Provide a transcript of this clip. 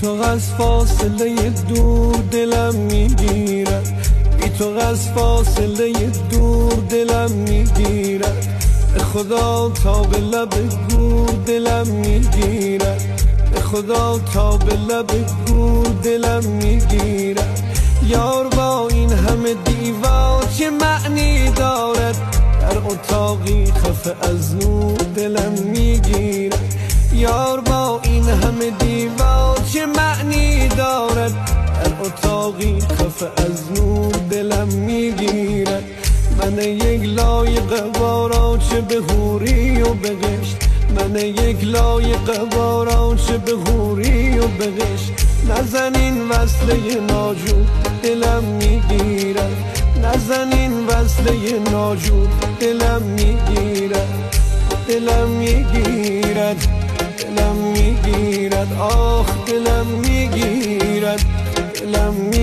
تو از فاصله دور دلم میگیرد، بی تو از فاصله دور دلم میگیرد، به خدا تا به لب گور دلم میگیرد، به خدا تا به لب گور دلم میگیرد. یار با این همه دیوار چه معنی دارد، در اتاقی خفه از نور دلم میگیرد. یار با این همه دیوار چه معنی دارد، در اتاقی خفه از نور دلم میگیرد. من یک لایق بارا چه به حوری و به قشت، من یک لایق بارا چه به حوری و به قشت. نزنین وصله ناجور دلم میگیرد، نزنین وصله ناجور دلم میگیرد، دلم میگیرد، دلم میگیرد، آخ دلم میگیرد، دلم میگیرد.